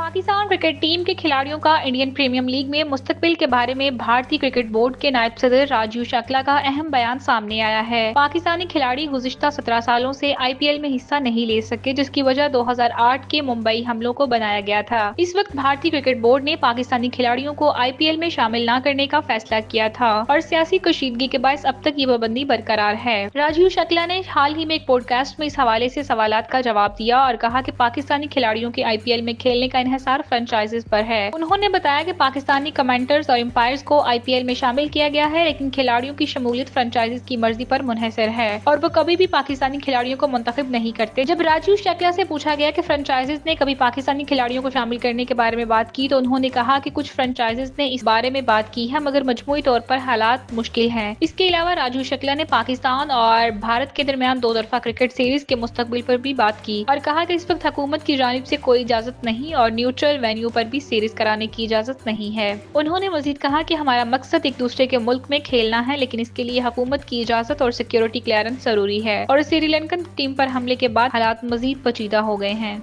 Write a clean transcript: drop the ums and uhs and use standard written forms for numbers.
Pakistan cricket team के खिलाड़ियों का इंडियन प्रीमियर लीग में मुस्तकबिल के बारे में भारतीय क्रिकेट बोर्ड के नायब सदर राजीव शुक्ला का अहम बयान सामने आया है। पाकिस्तानी खिलाड़ी गुज़िश्ता 17 सालों से आईपीएल में हिस्सा नहीं ले सके, जिसकी वजह 2008 के मुंबई हमलों को बनाया गया था। इस वक्त भारतीय क्रिकेट बोर्ड ने पाकिस्तानी खिलाड़ियों को आईपीएल में शामिल न करने का फैसला किया था और सियासी कशीदगी के बायस अब तक ये पाबंदी बरकरार है। राजीव शुक्ला ने हाल ही में एक पॉडकास्ट में इस हवाले से सवालात का जवाब दिया और कहा कि पाकिस्तानी खिलाड़ियों के आईपीएल में खेलने का इन्हिसार फ्रेंचाइजीज पर है। उन्होंने बताया कि पाकिस्तानी कमेंटर्स और एम्पायर्स को आईपीएल में शामिल किया गया है, लेकिन खिलाड़ियों की शमूलियत फ्रेंचाइजीज की मर्जी पर मुनहसर है और वो कभी भी पाकिस्तानी खिलाड़ियों को मुंतखब नहीं करते। जब राजीव शुक्ला से पूछा गया कि फ्रेंचाइजीज ने कभी पाकिस्तानी खिलाड़ियों को शामिल करने के बारे में बात की, तो उन्होंने कहा कि कुछ फ्रेंचाइजीज ने इस बारे में बात की है, मगर मजमूई तौर पर हालात मुश्किल हैं। इसके अलावा राजीव शुक्ला ने पाकिस्तान और भारत के दरमियान दो तरफा क्रिकेट सीरीज के मुस्तकबिल पर भी बात की और कहा कि इस वक्त हुकूमत की जानिब से कोई इजाजत नहीं और न्यूट्रल वेन्यू पर भी सीरीज कराने की इजाजत नहीं है। उन्होंने मजीद कहा कि हमारा मकसद एक दूसरे के मुल्क में खेलना है, लेकिन इसके लिए हुकूमत की इजाजत और सिक्योरिटी क्लियरेंस जरूरी है और श्रीलंकन टीम पर हमले के बाद हालात मजीद पेचीदा हो गए हैं।